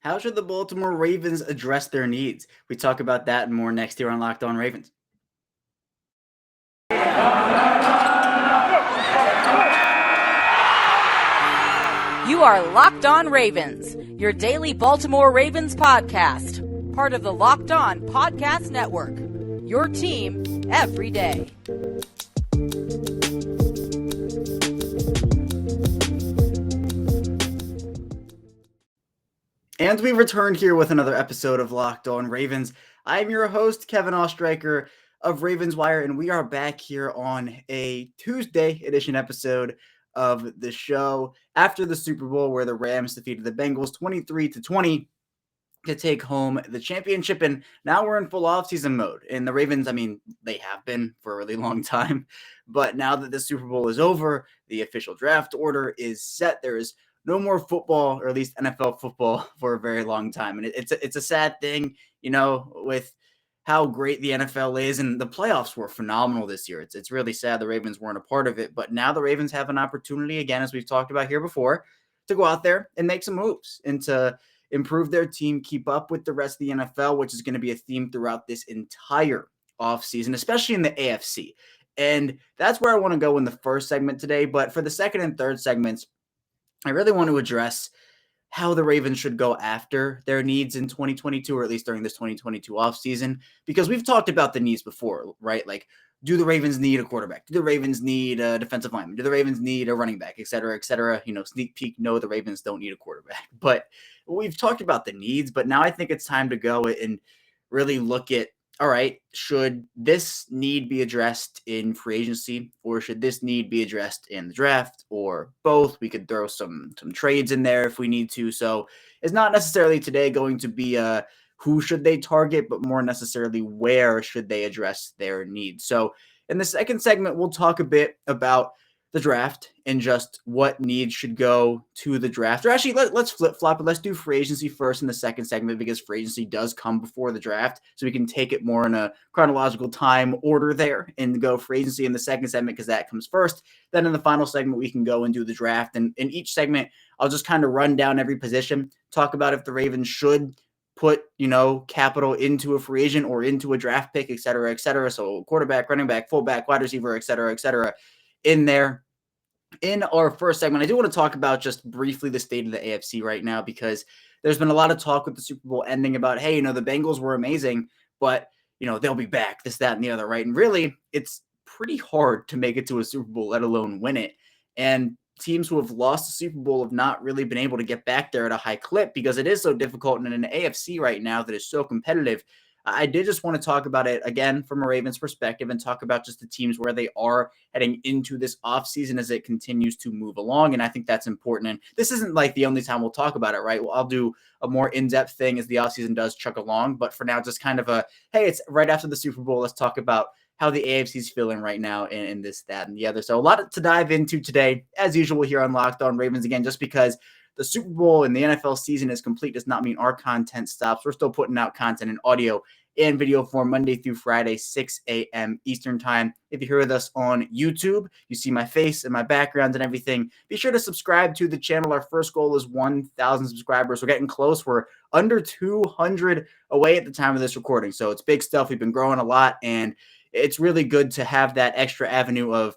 How should the Baltimore Ravens address their needs? We talk about that and more next year on Locked On Ravens. You are Locked On Ravens, your daily Baltimore Ravens podcast, part of the Locked On Podcast Network, your team every day. And we returned here with another episode of Locked On Ravens. I'm your host, Kevin Ostreicher of Ravens Wire, and we are back here on a Tuesday edition episode of the show after the Super Bowl, where the Rams defeated the Bengals 23-20 to take home the championship. And now we're in full offseason mode. And the Ravens, they have been for a really long time. But now that the Super Bowl is over, the official draft order is set. There is no more football, or at least NFL football, for a very long time. And it's a sad thing, with how great the NFL is. And the playoffs were phenomenal this year. It's really sad the Ravens weren't a part of it. But now the Ravens have an opportunity, again, as we've talked about here before, to go out there and make some moves and to improve their team, keep up with the rest of the NFL, which is going to be a theme throughout this entire offseason, especially in the AFC. And that's where I want to go in the first segment today. But for the second and third segments, I really want to address how the Ravens should go after their needs in 2022, or at least during this 2022 offseason, because we've talked about the needs before, right? Like, do the Ravens need a quarterback? Do the Ravens need a defensive lineman? Do the Ravens need a running back, et cetera, et cetera? Sneak peek, no, the Ravens don't need a quarterback. But we've talked about the needs, but now I think it's time to go and really look at, all right, should this need be addressed in free agency, or should this need be addressed in the draft, or both? We could throw some trades in there if we need to. So it's not necessarily today going to be who should they target, but more necessarily where should they address their needs. So in the second segment, we'll talk a bit about the draft and just what needs should go to the draft. Or actually, let's flip-flop it. Let's do free agency first in the second segment, because free agency does come before the draft. So we can take it more in a chronological time order there and go free agency in the second segment, because that comes first. Then in the final segment, we can go and do the draft. And in each segment, I'll just kind of run down every position, talk about if the Ravens should put, capital into a free agent or into a draft pick, et cetera, et cetera. So quarterback, running back, fullback, wide receiver, et cetera, in there. In our first segment, I do want to talk about just briefly the state of the AFC right now, because there's been a lot of talk with the Super Bowl ending about, hey, the Bengals were amazing, but, they'll be back, this, that, and the other, right? And really, it's pretty hard to make it to a Super Bowl, let alone win it. And teams who have lost the Super Bowl have not really been able to get back there at a high clip, because it is so difficult. And in an AFC right now that is so competitive, I did just want to talk about it again from a Ravens perspective and talk about just the teams where they are heading into this offseason as it continues to move along. And I think that's important. And this isn't like the only time we'll talk about it, right? Well, I'll do a more in-depth thing as the offseason does chug along. But for now, just kind of hey, it's right after the Super Bowl. Let's talk about how the AFC is feeling right now in this, that, and the other. So a lot to dive into today, as usual, here on Locked On Ravens. Again, just because the Super Bowl and the NFL season is complete does not mean our content stops. We're still putting out content in audio and video form Monday through Friday, 6 a.m. Eastern time. If you're here with us on YouTube, you see my face and my background and everything. Be sure to subscribe to the channel. Our first goal is 1,000 subscribers. We're getting close. We're under 200 away at the time of this recording. So it's big stuff. We've been growing a lot, and it's really good to have that extra avenue of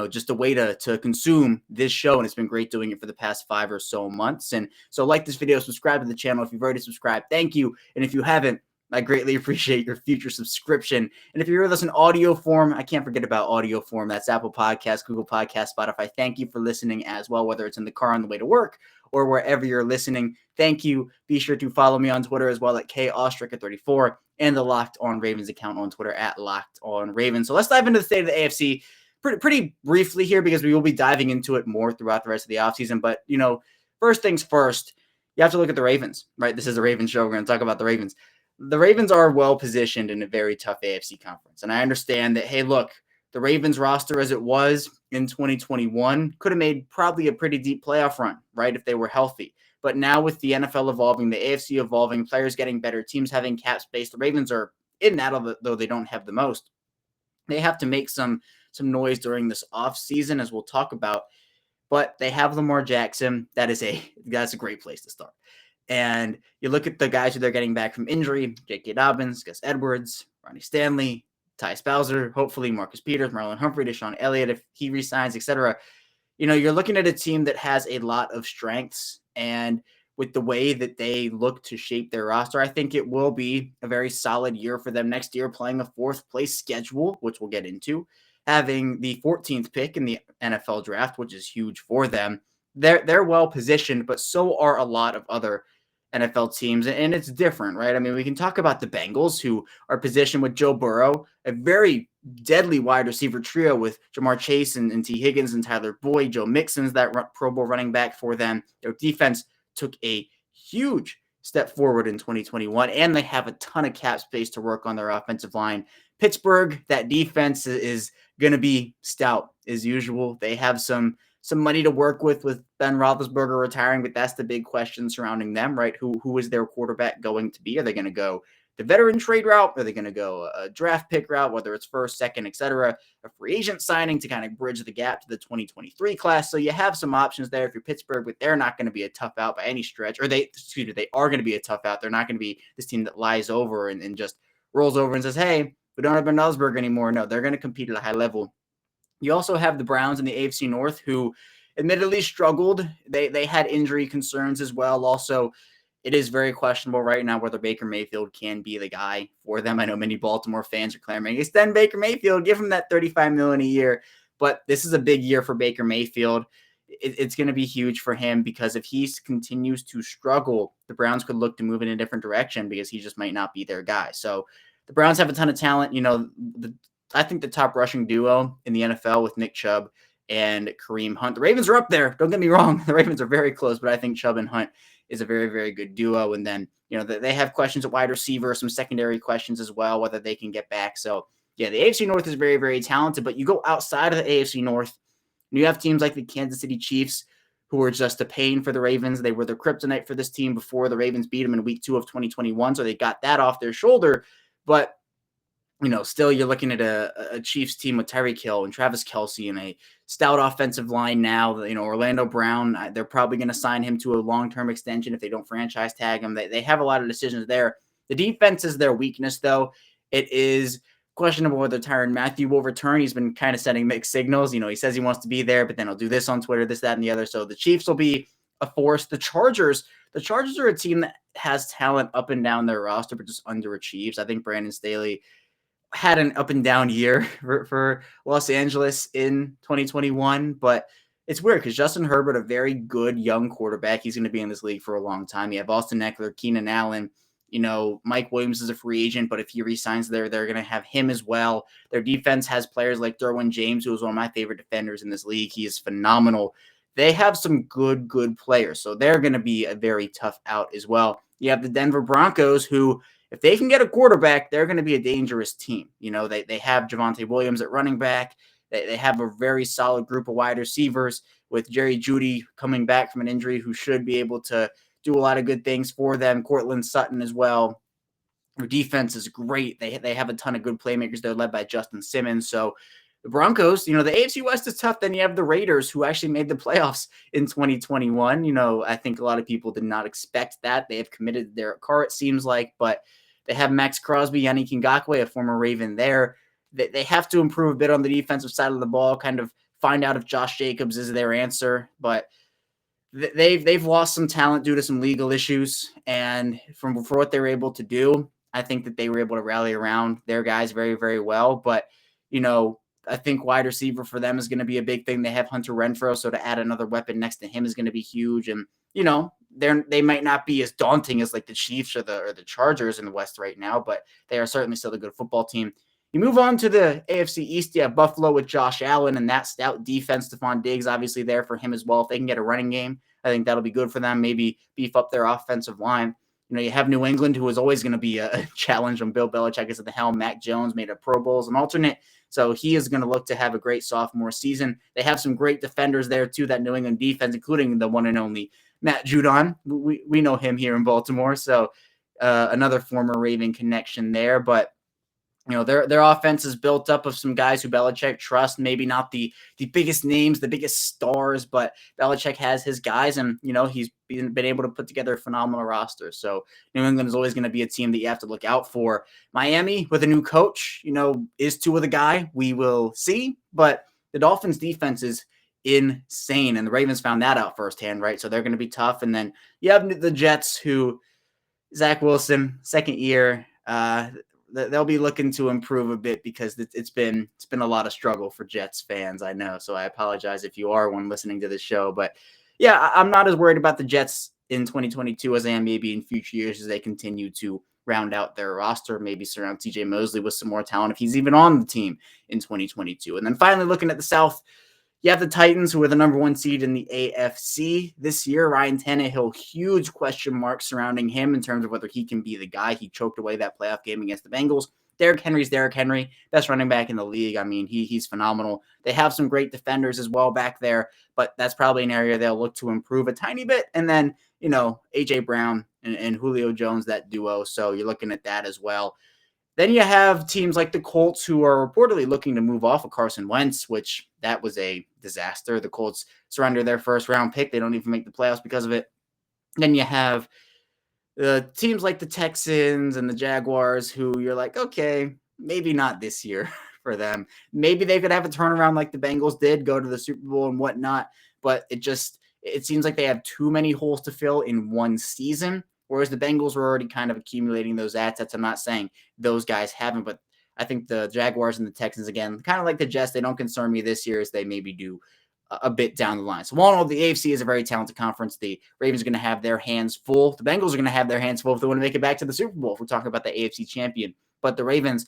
just a way to consume this show. And it's been great doing it for the past 5 or so months. And so like this video, subscribe to the channel. If you've already subscribed, thank you. And if you haven't, I greatly appreciate your future subscription. And if you're with us in audio form, I can't forget about audio form. That's Apple Podcasts, Google Podcasts, Spotify. Thank you for listening as well, whether it's in the car on the way to work or wherever you're listening. Thank you. Be sure to follow me on Twitter as well at KOstricker34 and the Locked On Ravens account on Twitter at Locked On Ravens. So let's dive into the state of the AFC pretty briefly here, because we will be diving into it more throughout the rest of the offseason. But, first things first, you have to look at the Ravens, right? This is a Ravens show. We're going to talk about the Ravens. The Ravens are well positioned in a very tough AFC conference. And I understand that, hey, look, the Ravens roster as it was in 2021 could have made probably a pretty deep playoff run, right, if they were healthy. But now with the NFL evolving, the AFC evolving, players getting better, teams having cap space, the Ravens are in that, although they don't have the most. They have to make some noise during this offseason, as we'll talk about. But they have Lamar Jackson. That's a great place to start. And you look at the guys who they're getting back from injury: J.K. Dobbins, Gus Edwards, Ronnie Stanley, Ty Bowser, hopefully Marcus Peters, Marlon Humphrey, Deshaun Elliott if he resigns, etc. You're looking at a team that has a lot of strengths, and with the way that they look to shape their roster, I think it will be a very solid year for them next year, playing a fourth place schedule, which we'll get into, having the 14th pick in the NFL draft, which is huge for them. They're well positioned, but so are a lot of other NFL teams, and it's different, right? I mean, we can talk about the Bengals, who are positioned with Joe Burrow, a very deadly wide receiver trio with Jamar Chase and T. Higgins and Tyler Boyd. Joe Mixon's that Pro Bowl running back for them. Their defense took a huge step forward in 2021, and they have a ton of cap space to work on their offensive line. Pittsburgh, that defense is going to be stout as usual. They have some money to work with Ben Roethlisberger retiring, but that's the big question surrounding them, right? Who is their quarterback going to be? Are they going to go the veteran trade route? Are they going to go a draft pick route, whether it's first, second, etc., a free agent signing to kind of bridge the gap to the 2023 class? So you have some options there if you're Pittsburgh, but they're not going to be a tough out by any stretch. Or they are going to be a tough out. They're not going to be this team that lies over and just rolls over and says, hey, we don't have Ben Roethlisberger anymore. No, they're going to compete at a high level. You also have the Browns in the AFC North, who admittedly struggled. They had injury concerns as well. Also, it is very questionable right now whether Baker Mayfield can be the guy for them. I know many Baltimore fans are clamoring, extend Baker Mayfield, give him that $35 million a year. But this is a big year for Baker Mayfield. It's going to be huge for him, because if he continues to struggle, the Browns could look to move in a different direction, because he just might not be their guy. So the Browns have a ton of talent. I think the top rushing duo in the NFL with Nick Chubb and Kareem Hunt. The Ravens are up there. Don't get me wrong. The Ravens are very close, but I think Chubb and Hunt is a very, very good duo. And then, they have questions at wide receiver, some secondary questions as well, whether they can get back. So, yeah, the AFC North is very, very talented, but you go outside of the AFC North, and you have teams like the Kansas City Chiefs, who are just a pain for the Ravens. They were the kryptonite for this team before the Ravens beat them in week 2 of 2021, so they got that off their shoulder. But still you're looking at a Chiefs team with Tyreek Hill and Travis Kelce and a stout offensive line now. Orlando Brown, they're probably going to sign him to a long-term extension if they don't franchise tag him. They have a lot of decisions there. The defense is their weakness, though. It is questionable whether Tyrann Mathieu will return. He's been kind of sending mixed signals. He says he wants to be there, but then he'll do this on Twitter, this, that, and the other. So the Chiefs will be a force. The Chargers are a team that has talent up and down their roster, but just underachieves. I think Brandon Staley had an up and down year for Los Angeles in 2021, but it's weird because Justin Herbert, a very good young quarterback, he's going to be in this league for a long time. You have Austin Eckler, Keenan Allen, Mike Williams is a free agent, but if he resigns there, they're going to have him as well. Their defense has players like Derwin James, who is one of my favorite defenders in this league. He is phenomenal. They have some good players, so they're going to be a very tough out as well. You have the Denver Broncos, who, if they can get a quarterback, they're going to be a dangerous team. They have Javonte Williams at running back. They have a very solid group of wide receivers with Jerry Jeudy coming back from an injury, who should be able to do a lot of good things for them. Cortland Sutton as well. Their defense is great. They have a ton of good playmakers. They're led by Justin Simmons. So the Broncos, the AFC West is tough. Then you have the Raiders, who actually made the playoffs in 2021. I think a lot of people did not expect that. They have committed their car, it seems like, but they have Max Crosby, Yannick Ngakoue, a former Raven there. They have to improve a bit on the defensive side of the ball, kind of find out if Josh Jacobs is their answer. But they've lost some talent due to some legal issues. And for what they were able to do, I think that they were able to rally around their guys very, very well. But, I think wide receiver for them is going to be a big thing. They have Hunter Renfrow, so to add another weapon next to him is going to be huge. And, they might not be as daunting as like the Chiefs or the Chargers in the West right now, but they are certainly still a good football team. You move on to the AFC East. You have Buffalo with Josh Allen and that stout defense. Stephon Diggs obviously there for him as well. If they can get a running game, I think that'll be good for them. Maybe beef up their offensive line. You have New England, who is always going to be a challenge when Bill Belichick is at the helm. Mac Jones made a Pro Bowl as an alternate, so he is going to look to have a great sophomore season. They have some great defenders there, too, that New England defense, including the one and only Matt Judon. We know him here in Baltimore, so another former Raven connection there. But Their offense is built up of some guys who Belichick trusts. Maybe not the biggest names, the biggest stars, but Belichick has his guys, and he's been able to put together a phenomenal roster. So New England is always going to be a team that you have to look out for. Miami with a new coach, is Tua the guy? We will see, but the Dolphins' defense is insane, and the Ravens found that out firsthand, right? So they're going to be tough, and then you have the Jets, who Zach Wilson, second year. They'll be looking to improve a bit because it's been a lot of struggle for Jets fans, I know. So I apologize if you are one listening to this show, but yeah, I'm not as worried about the Jets in 2022 as I am maybe in future years as they continue to round out their roster, maybe surround TJ Mosley with some more talent if he's even on the team in 2022. And then finally looking at the South, you have the Titans, who are the number 1 seed in the AFC this year. Ryan Tannehill, huge question mark surrounding him in terms of whether he can be the guy. He choked away that playoff game against the Bengals. Derrick Henry's Derrick Henry, best running back in the league. I mean, he's phenomenal. They have some great defenders as well back there, but that's probably an area they'll look to improve a tiny bit. And then, A.J. Brown and Julio Jones, that duo. So you're looking at that as well. Then you have teams like the Colts, who are reportedly looking to move off of Carson Wentz, which that was a disaster. The Colts surrender their first round pick. They don't even make the playoffs because of it. Then you have teams like the Texans and the Jaguars, who you're like, okay, maybe not this year for them. Maybe they could have a turnaround like the Bengals did, go to the Super Bowl and whatnot. But it seems like they have too many holes to fill in one season. Whereas the Bengals were already kind of accumulating those assets. I'm not saying those guys haven't, but I think the Jaguars and the Texans, again, kind of like the Jets, they don't concern me this year as they maybe do a bit down the line. So all in all, the AFC is a very talented conference. The Ravens are going to have their hands full. The Bengals are going to have their hands full if they want to make it back to the Super Bowl, if we're talking about the AFC champion. But the Ravens,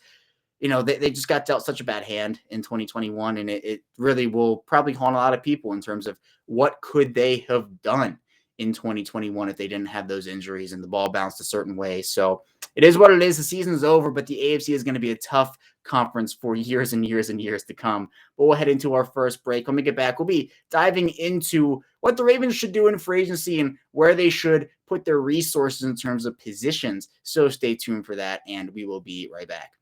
they just got dealt such a bad hand in 2021, and it really will probably haunt a lot of people in terms of what could they have done in 2021 if they didn't have those injuries and the ball bounced a certain way. So it is what it is. The season is over, but the AFC is going to be a tough conference for years and years and years to come. But we'll head into our first break. When we get back, we'll be diving into what the Ravens should do in free agency and where they should put their resources in terms of positions. So stay tuned for that, and we will be right back.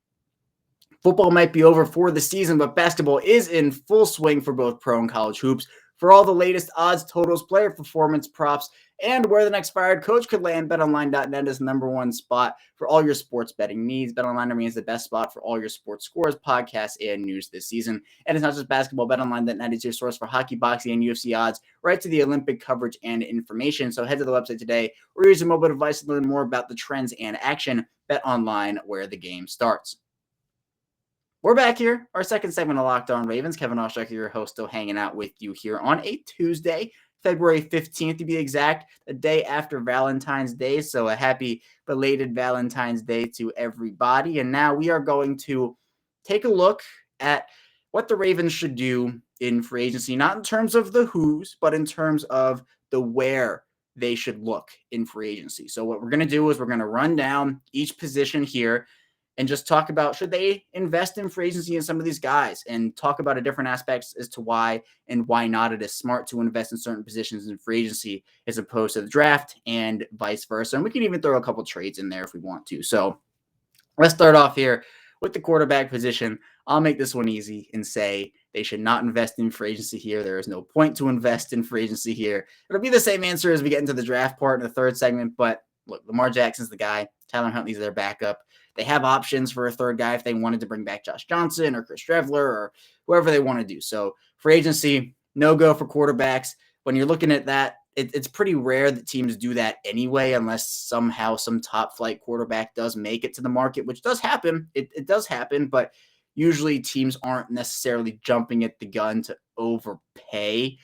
Football might be over for the season, but basketball is in full swing for both pro and college hoops. For all the latest odds, totals, player performance, props, and where the next fired coach could land, BetOnline.net is number 1 spot for all your sports betting needs. BetOnline remains the best spot for all your sports scores, podcasts, and news this season. And it's not just basketball. BetOnline.net is your source for hockey, boxing, and UFC odds, right to the Olympic coverage and information. So head to the website today or use your mobile device to learn more about the trends and action. BetOnline, where the game starts. We're back here, our second segment of Locked On Ravens. Kevin Ostreicher, your host, still hanging out with you here on a Tuesday, February 15th to be exact, the day after Valentine's Day. So a happy belated Valentine's Day to everybody. And now we are going to take a look at what the Ravens should do in free agency, not in terms of the who's, but in terms of the where they should look in free agency. So what we're going to do is we're going to run down each position here and just talk about, should they invest in free agency in some of these guys, and talk about different aspects as to why and why not it is smart to invest in certain positions in free agency as opposed to the draft and vice versa. And we can even throw a couple trades in there if we want to. So let's start off here with the quarterback position. I'll make this one easy and say they should not invest in free agency here. There is no point to invest in free agency here. It'll be the same answer as we get into the draft part in the third segment, but look, Lamar Jackson's the guy. Tyler Huntley's their backup. They have options for a third guy if they wanted to bring back Josh Johnson or Chris Trevler or whoever they want to do. So free agency, no go for quarterbacks. When you're looking at that, it's pretty rare that teams do that anyway, unless somehow some top flight quarterback does make it to the market, which does happen. It does happen, but usually teams aren't necessarily jumping at the gun to overpay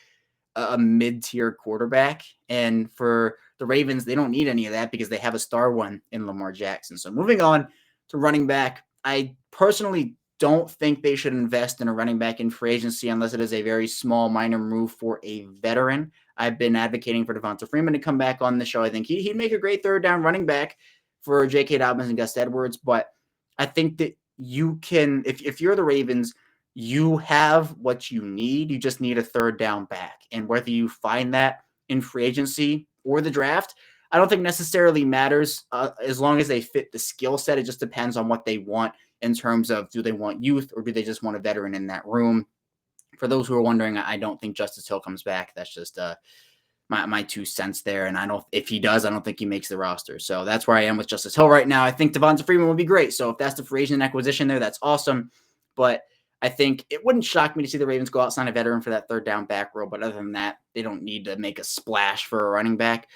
a mid-tier quarterback. And for the Ravens, they don't need any of that because they have a star one in Lamar Jackson. So moving on to running back, I personally don't think they should invest in a running back in free agency unless it is a very small minor move for a veteran. I've been advocating for Devonta Freeman to come back on the show. I think he'd make a great third down running back for J.K. Dobbins and Gus Edwards. But I think that you can, if you're the Ravens, you have what you need. You just need a third down back. And whether you find that in free agency or the draft, I don't think necessarily matters as long as they fit the skill set. It just depends on what they want in terms of, do they want youth or do they just want a veteran in that room? For those who are wondering, I don't think Justice Hill comes back. That's just my 2 cents there. And if he does, I don't think he makes the roster. So that's where I am with Justice Hill right now. I think Devonta Freeman would be great. So if that's the free agent acquisition there, that's awesome. But I think it wouldn't shock me to see the Ravens go out and sign a veteran for that third down back row. But other than that, they don't need to make a splash for a running back.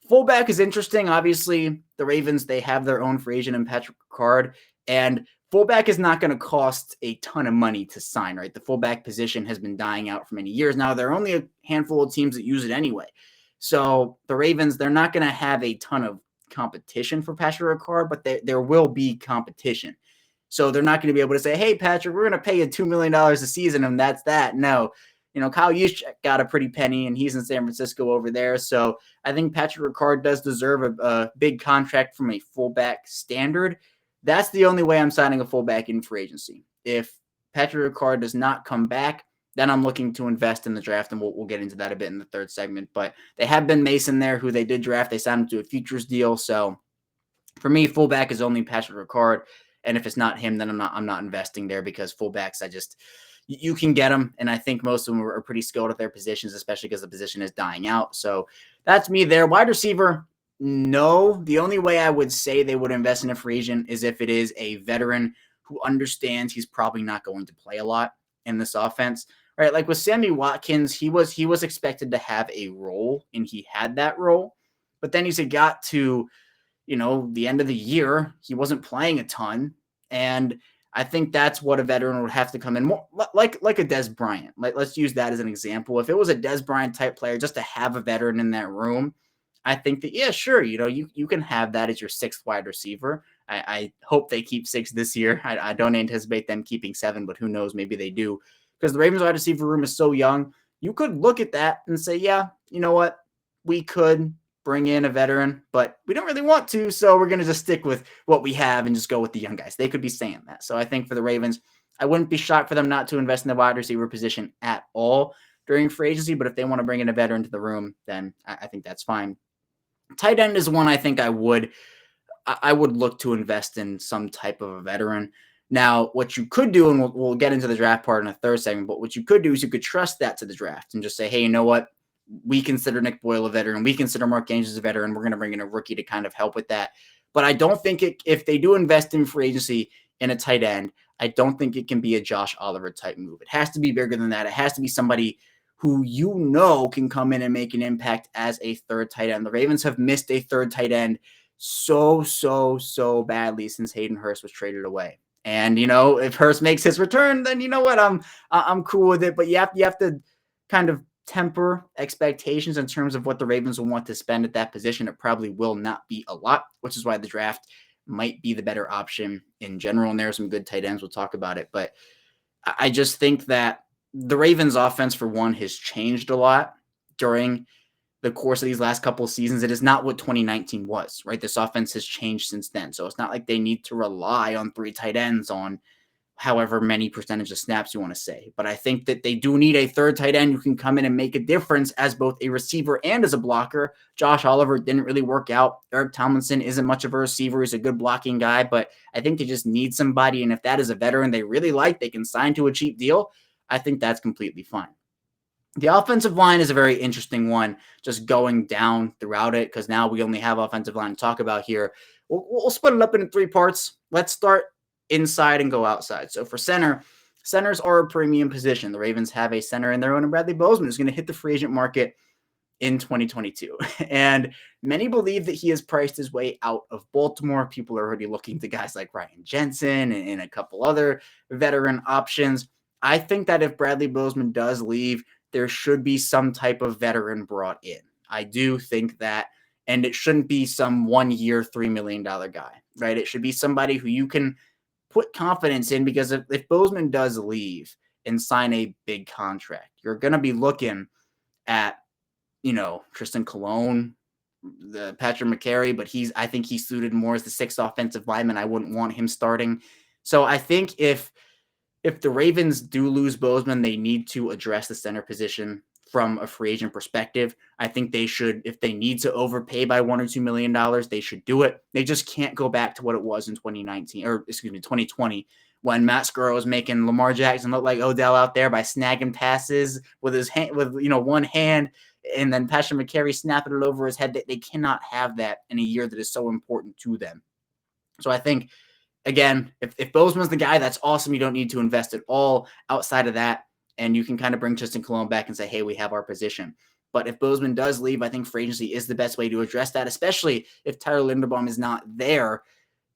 Fullback is interesting. Obviously, the Ravens, they have their own free agent in Patrick Ricard. And fullback is not going to cost a ton of money to sign, right? The fullback position has been dying out for many years now. There are only a handful of teams that use it anyway. So the Ravens, they're not going to have a ton of competition for Patrick Ricard, but there will be competition. So they're not going to be able to say, hey, Patrick, we're going to pay you $2 million a season, and that's that. No. Kyle Juszczyk got a pretty penny, and he's in San Francisco over there. So I think Patrick Ricard does deserve a big contract from a fullback standard. That's the only way I'm signing a fullback in free agency. If Patrick Ricard does not come back, then I'm looking to invest in the draft, and we'll get into that a bit in the third segment. But they have Ben Mason there, who they did draft. They signed him to a futures deal. So for me, fullback is only Patrick Ricard. And if it's not him, then I'm not investing there, because fullbacks, you can get them. And I think most of them are pretty skilled at their positions, especially because the position is dying out. So that's me there. Wide receiver, no. The only way I would say they would invest in a free agent is if it is a veteran who understands he's probably not going to play a lot in this offense. Right? Like with Sammy Watkins, he was expected to have a role, and he had that role. But then he got to the end of the year, he wasn't playing a ton. And I think that's what a veteran would have to come in, more like a Dez Bryant. Let's use that as an example. If it was a Dez Bryant type player, just to have a veteran in that room, I think that, yeah, sure, you can have that as your 6th wide receiver. I hope they keep 6 this year. I don't anticipate them keeping 7, but who knows? Maybe they do. Because the Ravens wide receiver room is so young, you could look at that and say, yeah, you know what? We could bring in a veteran, but we don't really want to, so we're going to just stick with what we have and just go with the young guys. They could be saying that. So I think for the Ravens, I wouldn't be shocked for them not to invest in the wide receiver position at all during free agency, but if they want to bring in a veteran to the room, then I think that's fine. Tight end is one I think I would look to invest in some type of a veteran. Now, what you could do, and we'll get into the draft part in a third segment, but what you could do is you could trust that to the draft and just say, hey, you know what? We consider Nick Boyle a veteran. We consider Mark Andrews a veteran. We're going to bring in a rookie to kind of help with that. But I don't think if they do invest in free agency in a tight end, I don't think it can be a Josh Oliver type move. It has to be bigger than that. It has to be somebody who can come in and make an impact as a third tight end. The Ravens have missed a third tight end so badly since Hayden Hurst was traded away. And, if Hurst makes his return, then you know what? I'm cool with it. But you have to kind of temper expectations in terms of what the Ravens will want to spend at that position. It probably will not be a lot, which is why the draft might be the better option in general. And there are some good tight ends. We'll talk about it. But I just think that the Ravens offense, for one, has changed a lot during the course of these last couple of seasons. It is not what 2019 was, right? This offense has changed since then. So it's not like they need to rely on 3 tight ends on however many percentage of snaps you want to say. But I think that they do need a third tight end who can come in and make a difference as both a receiver and as a blocker. Josh Oliver didn't really work out. Eric Tomlinson isn't much of a receiver. He's a good blocking guy, but I think they just need somebody. And if that is a veteran they really like, they can sign to a cheap deal. I think that's completely fine. The offensive line is a very interesting one, just going down throughout it, because now we only have offensive line to talk about here. We'll split it up into 3 parts. Let's start inside and go outside. So for centers are a premium position. The Ravens have a center in their own, and Bradley Bozeman is going to hit the free agent market in 2022. And many believe that he has priced his way out of Baltimore. People are already looking to guys like Ryan Jensen and a couple other veteran options. I think that if Bradley Bozeman does leave, there should be some type of veteran brought in. I do think that, and it shouldn't be some 1-year, $3 million guy, right? It should be somebody who you can put confidence in, because if Bozeman does leave and sign a big contract, you're going to be looking at, Tristan Colon, the Patrick McCary, but I think he's suited more as the 6th offensive lineman. I wouldn't want him starting. So I think if the Ravens do lose Bozeman, they need to address the center position from a free agent perspective. I think they should, if they need to overpay by $1 or $2 million, they should do it. They just can't go back to what it was in 2020, when Matt Skura was making Lamar Jackson look like Odell out there by snagging passes with his hand, with one hand, and then Patrick McCary snapping it over his head. They cannot have that in a year that is so important to them. So I think, again, if Bozeman's the guy, that's awesome. You don't need to invest at all outside of that. And you can kind of bring Tristan Colon back and say, hey, we have our position. But if Bozeman does leave, I think free agency is the best way to address that, especially if Tyler Linderbaum is not there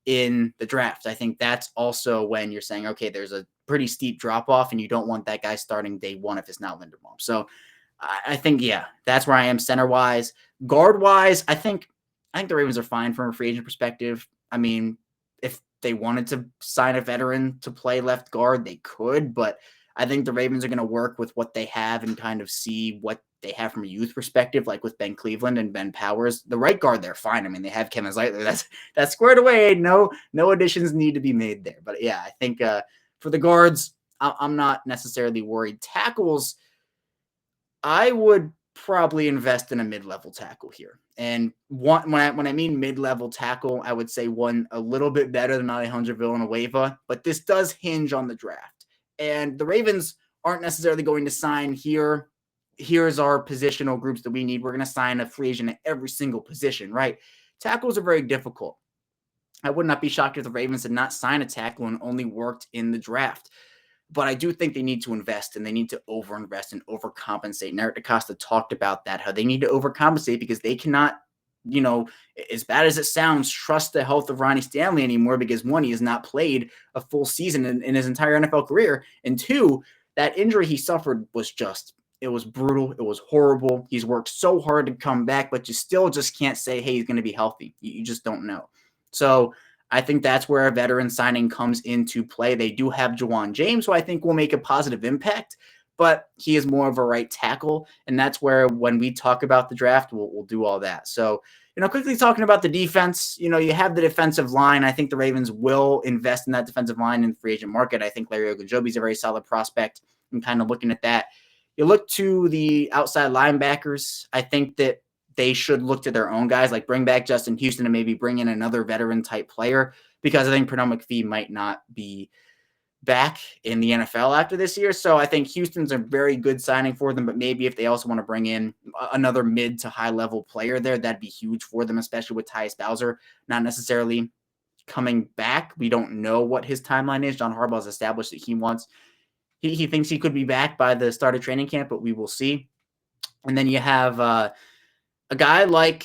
in the draft. I think that's also when you're saying, okay, there's a pretty steep drop-off, and you don't want that guy starting day one if it's not Linderbaum. So I think, yeah, that's where I am center-wise. Guard-wise, I think the Ravens are fine from a free agent perspective. I mean, if they wanted to sign a veteran to play left guard, they could, but I think the Ravens are going to work with what they have and kind of see what they have from a youth perspective, like with Ben Cleveland and Ben Powers. The right guard, they're fine. I mean, they have Kevin Zeitler. That's squared away. No additions need to be made there. But yeah, I think for the guards, I'm not necessarily worried. Tackles, I would probably invest in a mid-level tackle here. And when I mean mid-level tackle, I would say one a little bit better than Alejandro Villanueva, but this does hinge on the draft. And the Ravens aren't necessarily going to sign here's our positional groups that we need. We're going to sign a free agent at every single position, right? Tackles are very difficult. I would not be shocked if the Ravens did not sign a tackle and only worked in the draft. But I do think they need to invest, and they need to overinvest and overcompensate. And Eric DeCosta talked about that, how they need to overcompensate because they cannot, as bad as it sounds, trust the health of Ronnie Stanley anymore because, one, he has not played a full season in his entire NFL career. And two, that injury he suffered it was brutal. It was horrible. He's worked so hard to come back, but you still just can't say, hey, he's going to be healthy. You just don't know. So I think that's where a veteran signing comes into play. They do have Jawan James, who I think will make a positive impact, but he is more of a right tackle. And that's where, when we talk about the draft, we'll do all that. So, quickly talking about the defense, you have the defensive line. I think the Ravens will invest in that defensive line in the free agent market. I think Larry Ogunjobi is a very solid prospect. I'm kind of looking at that. You look to the outside linebackers. I think that they should look to their own guys, like bring back Justin Houston and maybe bring in another veteran type player, because I think Pernell McPhee might not be back in the NFL after this year. So I think Houston's a very good signing for them, but maybe if they also want to bring in another mid to high level player there, that'd be huge for them, especially with Tyus Bowser not necessarily coming back. We don't know what his timeline is. John Harbaugh has established that he thinks he could be back by the start of training camp, but we will see. And then you have a guy like,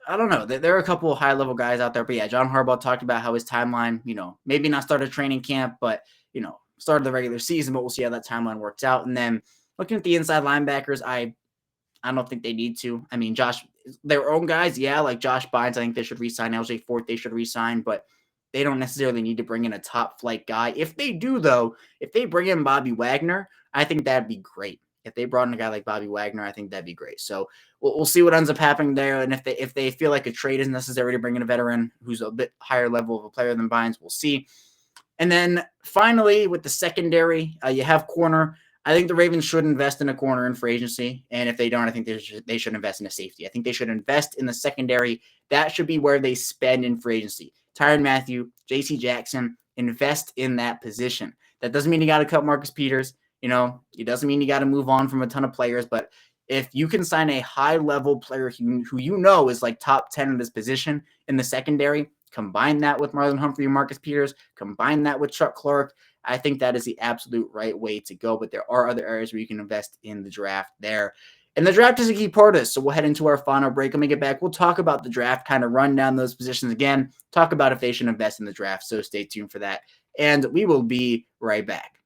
I don't know, there are a couple of high-level guys out there, but yeah, John Harbaugh talked about how his timeline, maybe not start of training camp, but, start of the regular season, but we'll see how that timeline works out. And then looking at the inside linebackers, I don't think they need to. I mean, their own guys, yeah, like Josh Bynes, I think they should re-sign. LJ Fort, they should re-sign, but they don't necessarily need to bring in a top-flight guy. If they do, though, if they bring in Bobby Wagner, I think that'd be great. If they brought in a guy like Bobby Wagner, I think that'd be great. So we'll see what ends up happening there. And if they feel like a trade is necessary to bring in a veteran who's a bit higher level of a player than Bynes, we'll see. And then finally, with the secondary, you have corner. I think the Ravens should invest in a corner in free agency. And if they don't, I think they should invest in a safety. I think they should invest in the secondary. That should be where they spend in free agency. Tyrann Mathieu, J.C. Jackson, invest in that position. That doesn't mean you got to cut Marcus Peters. It doesn't mean you got to move on from a ton of players. But if you can sign a high-level player who is like top 10 in this position in the secondary, combine that with Marlon Humphrey and Marcus Peters, combine that with Chuck Clark, I think that is the absolute right way to go. But there are other areas where you can invest in the draft there. And the draft is a key part of this, so we'll head into our final break. When we get back, we'll talk about the draft, kind of run down those positions again, talk about if they should invest in the draft, so stay tuned for that. And we will be right back.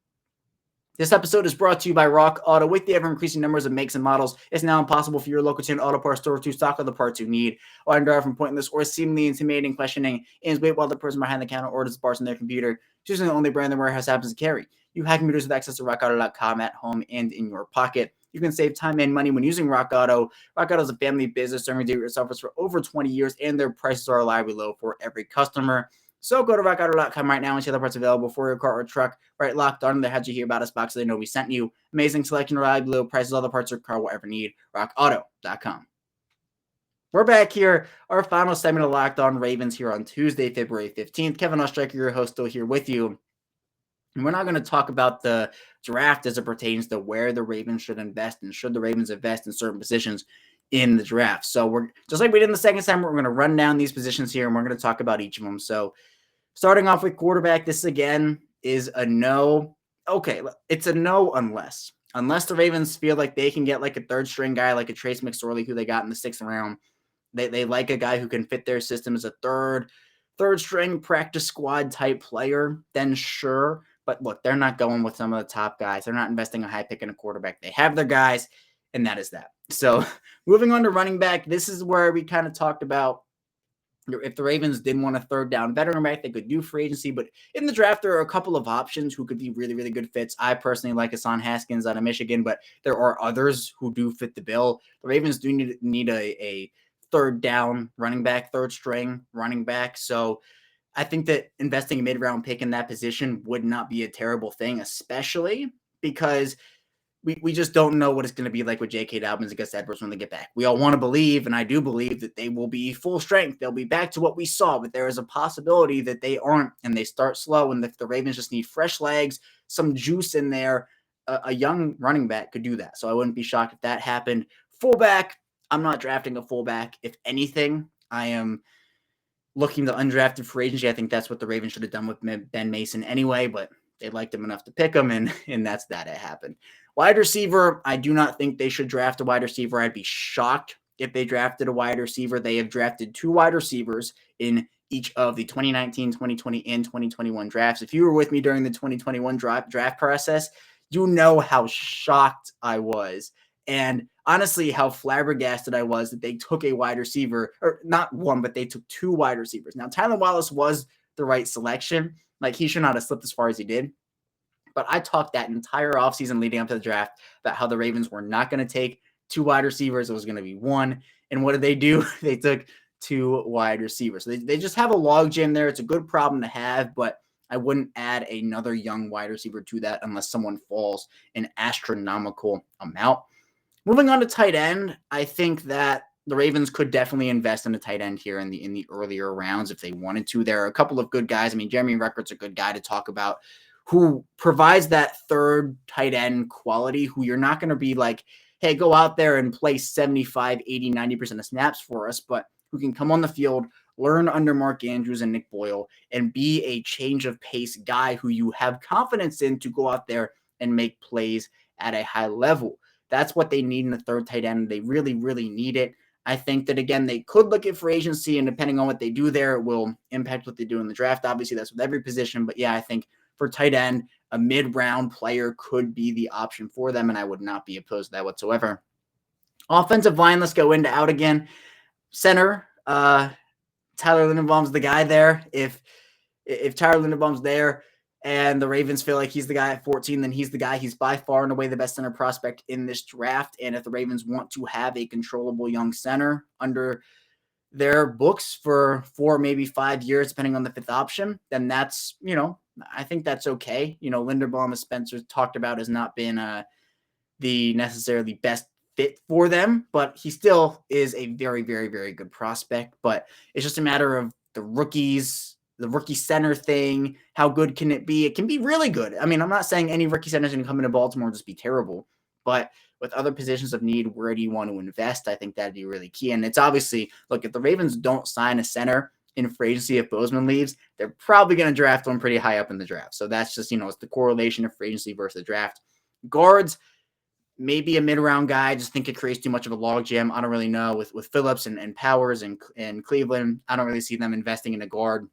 This episode is brought to you by Rock Auto. With the ever-increasing numbers of makes and models, it's now impossible for your local chain auto parts store to stock all the parts you need. Or drive from pointless or seemingly intimidating questioning and wait while the person behind the counter orders the parts on their computer, choosing the only brand the warehouse happens to carry. You have computers with access to rockauto.com at home and in your pocket. You can save time and money when using Rock Auto. Rock Auto is a family business serving do-it-yourselfers for over 20 years, and their prices are reliably low for every customer. So go to rockauto.com right now and see other parts available for your car or truck. Right, Locked On. They had you hear about us box so they know we sent you. Amazing selection, reliable low prices, all the parts of your car, whatever you need. rockauto.com. We're back here, our final segment of Locked On Ravens here on Tuesday, February 15th. Kevin Ostreicher, your host, still here with you. And we're not going to talk about the draft as it pertains to where the Ravens should invest and should the Ravens invest in certain positions in the draft. So we're just like we did in the second segment, we're going to run down these positions here and we're going to talk about each of them. So starting off with quarterback, this again is a no. Okay, it's a no unless the Ravens feel like they can get like a third string guy like a Trace McSorley who they got in the 6th round. They like a guy who can fit their system as a third string practice squad type player, then sure. But look, they're not going with some of the top guys. They're not investing a high pick in a quarterback. They have their guys, and that is that. So moving on to running back, this is where we kind of talked about if the Ravens didn't want a third down veteran back, they could do free agency. But in the draft, there are a couple of options who could be really, really good fits. I personally like Hassan Haskins out of Michigan, but there are others who do fit the bill. The Ravens do need a third down running back, third string running back. So I think that investing a mid-round pick in that position would not be a terrible thing, especially because we just don't know what it's going to be like with J.K. Dobbins against Edwards when they get back. We all want to believe, and I do believe, that they will be full strength. They'll be back to what we saw, but there is a possibility that they aren't, and they start slow, and if the Ravens just need fresh legs, some juice in there, a young running back could do that. So I wouldn't be shocked if that happened. Fullback, I'm not drafting a fullback. If anything, I am looking to undrafted free agency. I think that's what the Ravens should have done with Ben Mason anyway, but they liked him enough to pick him, and that's that. It happened. Wide receiver, I do not think they should draft a wide receiver. I'd be shocked if they drafted a wide receiver. They have drafted 2 wide receivers in each of the 2019, 2020, and 2021 drafts. If you were with me during the 2021 draft process, you know how shocked I was. And honestly, how flabbergasted I was that they took a wide receiver, or not one, but they took 2 wide receivers. Now, Tylan Wallace was the right selection. Like, he should not have slipped as far as he did. But I talked that entire offseason leading up to the draft about how the Ravens were not going to take 2 wide receivers. It was going to be 1. And what did they do? They took 2 wide receivers. So they just have a logjam there. It's a good problem to have, but I wouldn't add another young wide receiver to that unless someone falls an astronomical amount. Moving on to tight end, I think that the Ravens could definitely invest in a tight end here in the earlier rounds if they wanted to. There are a couple of good guys. I mean, Jeremy Ruckert's a good guy to talk about, who provides that third tight end quality, who you're not going to be like, hey, go out there and play 75, 80, 90% of snaps for us, but who can come on the field, learn under Mark Andrews and Nick Boyle, and be a change of pace guy who you have confidence in to go out there and make plays at a high level. That's what they need in the third tight end. They really, really need it. I think that, again, they could look at free agency, and depending on what they do there, it will impact what they do in the draft. Obviously, that's with every position. But, yeah, I think for tight end, a mid-round player could be the option for them, and I would not be opposed to that whatsoever. Offensive line, let's go into out again. Center, Tyler Linderbaum's the guy there. If Tyler Linderbaum's there and the Ravens feel like he's the guy at 14, then he's the guy. He's by far and away the best center prospect in this draft. And if the Ravens want to have a controllable young center under their books for 4, maybe 5 years, depending on the 5th option, then that's, I think that's okay. Linderbaum, as Spencer talked about, has not been the necessarily best fit for them, but he still is a very, very, very good prospect. But it's just a matter of the rookie center thing. How good can it be? It can be really good. I mean, I'm not saying any rookie center is going to come into Baltimore and just be terrible, but with other positions of need, where do you want to invest? I think that'd be really key. And it's obviously, look, if the Ravens don't sign a center in free agency, if Bozeman leaves, they're probably going to draft one pretty high up in the draft. So that's just, it's the correlation of free agency versus the draft. Guards, maybe a mid-round guy. I just think it creates too much of a logjam. I don't really know. With Phillips and Powers and Cleveland, I don't really see them investing in a guard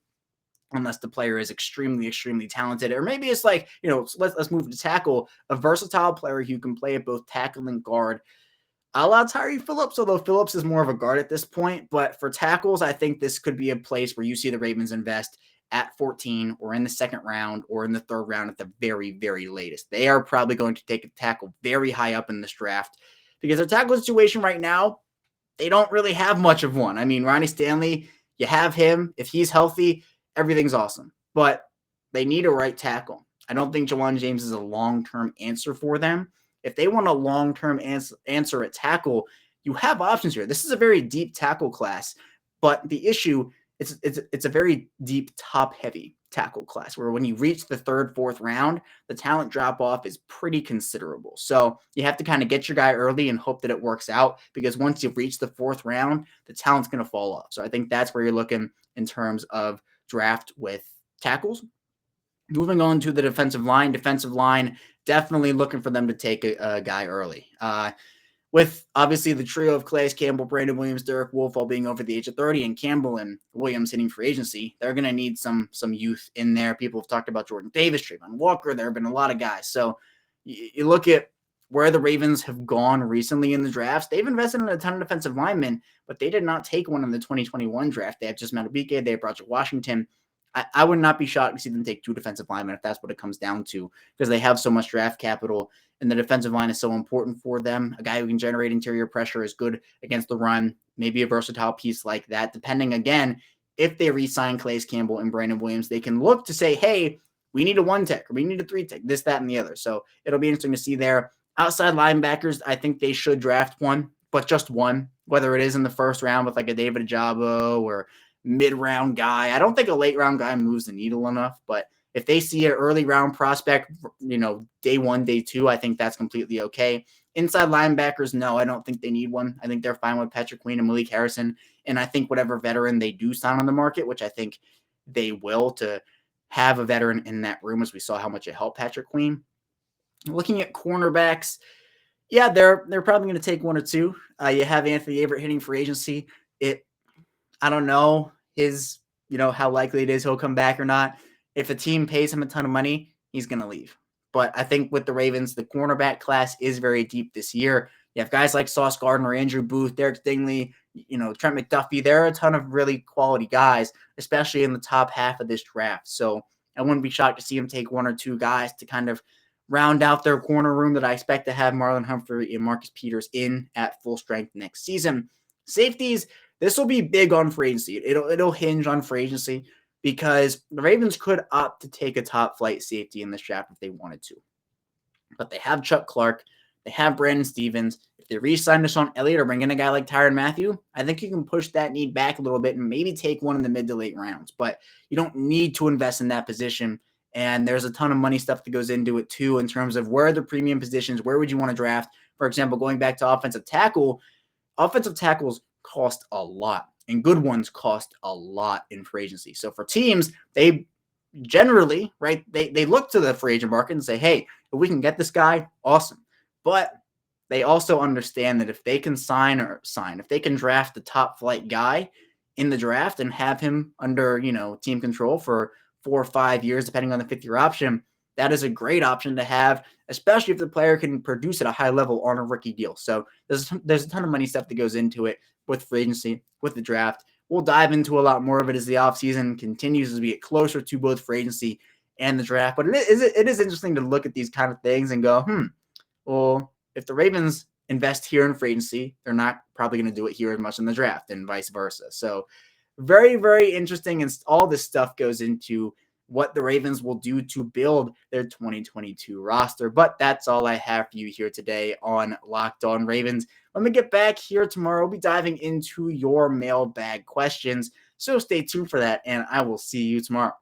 unless the player is extremely, extremely talented. Or maybe it's like, let's move to tackle, a versatile player who can play at both tackle and guard, a la Tyree Phillips, although Phillips is more of a guard at this point. But for tackles, I think this could be a place where you see the Ravens invest at 14 or in the 2nd round or in the 3rd round at the very, very latest. They are probably going to take a tackle very high up in this draft because their tackle situation right now, they don't really have much of one. I mean, Ronnie Stanley, you have him. If he's healthy, everything's awesome. But they need a right tackle. I don't think Jawan James is a long-term answer for them. If they want a long-term answer at tackle, you have options here. This is a very deep tackle class, but the issue it's a very deep top-heavy tackle class where when you reach the third, fourth round, the talent drop-off is pretty considerable. So you have to kind of get your guy early and hope that it works out, because once you've reached the fourth round, the talent's going to fall off. So I think that's where you're looking in terms of draft with tackles. Moving on to the defensive line. Defensive line, definitely looking for them to take a guy early. With obviously the trio of Calais Campbell, Brandon Williams, Derek Wolfe all being over the age of 30, and Campbell and Williams hitting free agency, they're going to need some youth in there. People have talked about Jordan Davis, Trayvon Walker. There have been a lot of guys. So you look at where the Ravens have gone recently in the drafts. They've invested in a ton of defensive linemen, but they did not take one in the 2021 draft. They have just Madubuike, they have Project Washington. I would not be shocked to see them take two defensive linemen if that's what it comes down to, because they have so much draft capital, and the defensive line is so important for them. A guy who can generate interior pressure is good against the run, maybe a versatile piece like that. Depending, again, if they re-sign Calais Campbell and Brandon Williams, they can look to say, hey, we need a one tech, or we need a three tech, this, that, and the other. So it'll be interesting to see there. Outside linebackers, I think they should draft one, but just one, whether it is in the first round with like a David Ajabo or mid-round guy. I don't think a late-round guy moves the needle enough, but if they see an early-round prospect, day one, day two, I think that's completely okay. Inside linebackers, no, I don't think they need one. I think they're fine with Patrick Queen and Malik Harrison, and I think whatever veteran they do sign on the market, which I think they will, to have a veteran in that room, as we saw how much it helped Patrick Queen. Looking at cornerbacks, yeah, they're probably going to take one or two. You have Anthony Averett hitting free agency. I don't know how likely it is he'll come back or not. If a team pays him a ton of money, he's going to leave. But I think with the Ravens, the cornerback class is very deep this year. You have guys like Sauce Gardner, Andrew Booth, Derek Stingley, Trent McDuffie. There are a ton of really quality guys, especially in the top half of this draft. So I wouldn't be shocked to see him take one or two guys to kind of round out their corner room that I expect to have Marlon Humphrey and Marcus Peters in at full strength next season. Safeties, this will be big on free agency. It'll hinge on free agency, because the Ravens could opt to take a top flight safety in this draft if they wanted to. But they have Chuck Clark. They have Brandon Stevens. If they re-sign Deshaun Elliott or bring in a guy like Tyrann Mathieu, I think you can push that need back a little bit and maybe take one in the mid to late rounds. But you don't need to invest in that position. And there's a ton of money stuff that goes into it too, in terms of where are the premium positions, where would you want to draft? For example, going back to offensive tackles cost a lot, and good ones cost a lot in free agency. So for teams, they generally, right, they look to the free agent market and say, hey, if we can get this guy, awesome. But they also understand that if they can if they can draft the top flight guy in the draft and have him under, team control for 4 or 5 years, depending on the fifth-year option, that is a great option to have, especially if the player can produce at a high level on a rookie deal. So there's a ton of money stuff that goes into it with free agency, with the draft. We'll dive into a lot more of it as the offseason continues, as we get closer to both free agency and the draft. But it is interesting to look at these kind of things and go, well, if the Ravens invest here in free agency, they're not probably going to do it here as much in the draft, and vice versa. So very, very interesting. And all this stuff goes into what the Ravens will do to build their 2022 roster. But that's all I have for you here today on Locked On Ravens. Let me get back here tomorrow. We'll be diving into your mailbag questions. So stay tuned for that, and I will see you tomorrow.